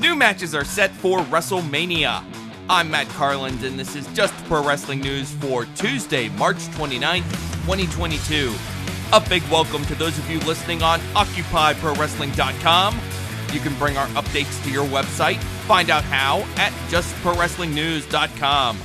New matches are set for WrestleMania. I'm Matt Carlins, and this is Just Pro Wrestling News for Tuesday, March 29th, 2022. A big welcome to those of you listening on OccupyProWrestling.com. You can bring our updates to your website. Find out how at JustProWrestlingNews.com.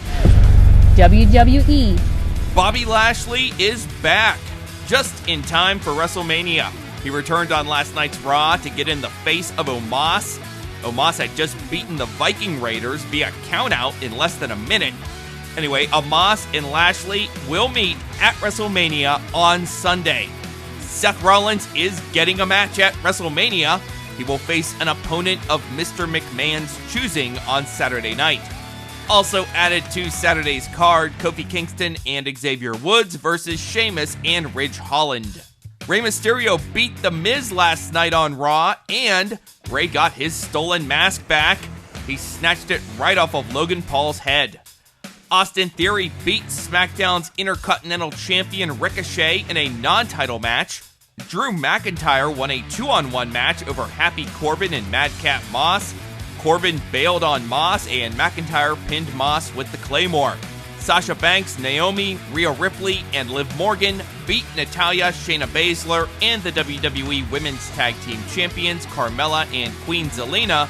WWE. Bobby Lashley is back, just in time for WrestleMania. He returned on last night's Raw to get in the face of Omos. Omos had just beaten the Viking Raiders via countout in less than a minute. Anyway, Omos and Lashley will meet at WrestleMania on Sunday. Seth Rollins is getting a match at WrestleMania. He will face an opponent of Mr. McMahon's choosing on Saturday night. Also added to Saturday's card, Kofi Kingston and Xavier versus Sheamus and Holland. Rey Mysterio beat The Miz last night on Raw, and Rey got his stolen mask back. He snatched it right off of Logan Paul's head. Austin Theory beat SmackDown's Intercontinental Champion Ricochet in a non-title match. Drew McIntyre won a 2-on-1 match over Happy Corbin and Madcap Moss. Corbin bailed on Moss, and McIntyre pinned Moss with the Claymore. Sasha Banks, Naomi, Rhea Ripley, and Liv Morgan beat Natalya, Shayna Baszler, and the WWE Women's Tag Team Champions Carmella and Queen Zelina.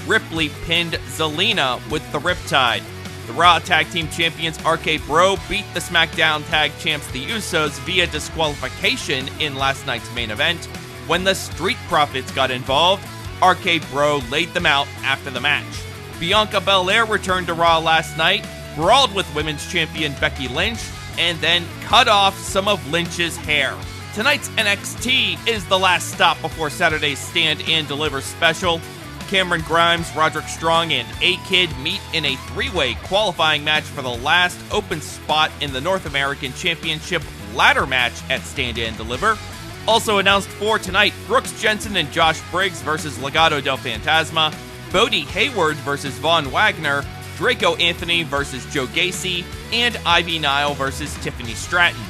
Ripley pinned Zelina with the Riptide. The Raw Tag Team Champions RK Bro beat the SmackDown Tag Champs the Usos via disqualification in last night's main event. When the Street Profits got involved, RK Bro laid them out after the match. Bianca Belair returned to Raw last night, brawled with Women's Champion Becky Lynch, and then cut off some of Lynch's hair. Tonight's NXT is the last stop before Saturday's Stand and Deliver special. Cameron Grimes, Roderick Strong, and A-Kid meet in a three-way qualifying match for the last open spot in the North American Championship ladder match at Stand and Deliver. Also announced for tonight, Brooks Jensen and Josh Briggs versus Legado del Fantasma, Bodie Hayward versus Von Wagner, Draco Anthony versus Joe Gacy, and Ivy Nile versus Tiffany Stratton.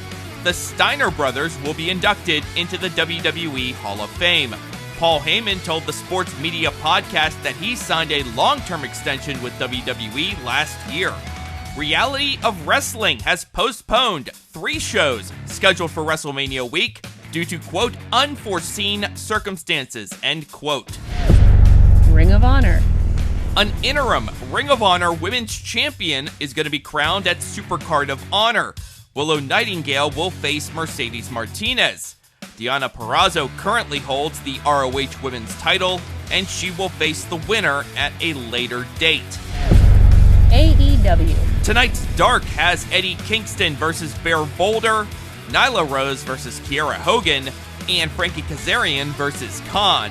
The Steiner brothers will be inducted into the WWE Hall of Fame. Paul Heyman told the Sports Media Podcast that he signed a long-term extension with WWE last year. Reality of Wrestling has postponed 3 shows scheduled for WrestleMania week due to, quote, unforeseen circumstances, end quote. Ring of Honor. An interim Ring of Honor Women's Champion is going to be crowned at Supercard of Honor. Willow Nightingale will face Mercedes Martinez. Deonna Purrazzo currently holds the ROH Women's title, and she will face the winner at a later date. AEW. Tonight's Dark has Eddie Kingston versus Bear Boulder, Nyla Rose versus Kiera Hogan, and Frankie Kazarian versus Khan.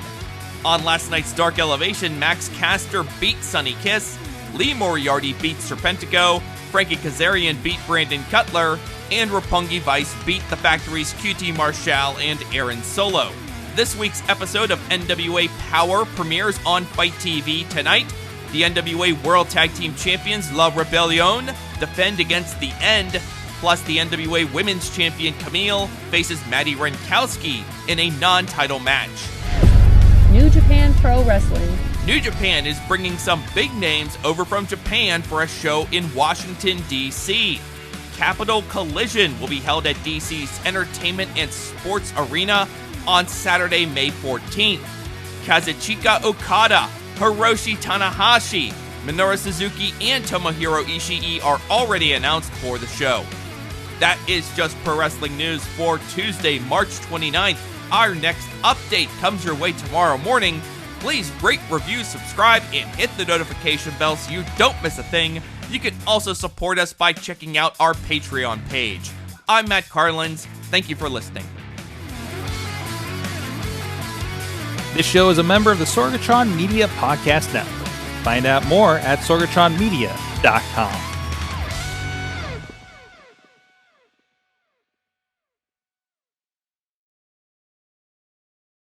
On last night's Dark Elevation, Max Caster beat Sonny Kiss, Lee Moriarty beat Serpentico, Frankie Kazarian beat Brandon Cutler, and Roppongi Vice beat the Factory's QT Marshall and Aaron Solo. This week's episode of NWA Power premieres on Fight TV tonight. The NWA World Tag Team Champions La Rebellion defend against The End, plus the NWA Women's Champion Camille faces Maddie Renkowski in a non-title match. New Japan Pro Wrestling. New Japan is bringing some big names over from Japan for a show in Washington, D.C. Capital Collision will be held at DC's Entertainment and Sports Arena on Saturday, May 14th. Kazuchika Okada, Hiroshi Tanahashi, Minoru Suzuki, and Tomohiro Ishii are already announced for the show. That is Just Pro Wrestling News for Tuesday, March 29th. Our next update comes your way tomorrow morning. Please rate, review, subscribe, and hit the notification bell so you don't miss a thing. You can also support us by checking out our Patreon page. I'm Matt Carlins. Thank you for listening. This show is a member of the Sorgatron Media Podcast Network. Find out more at sorgatronmedia.com.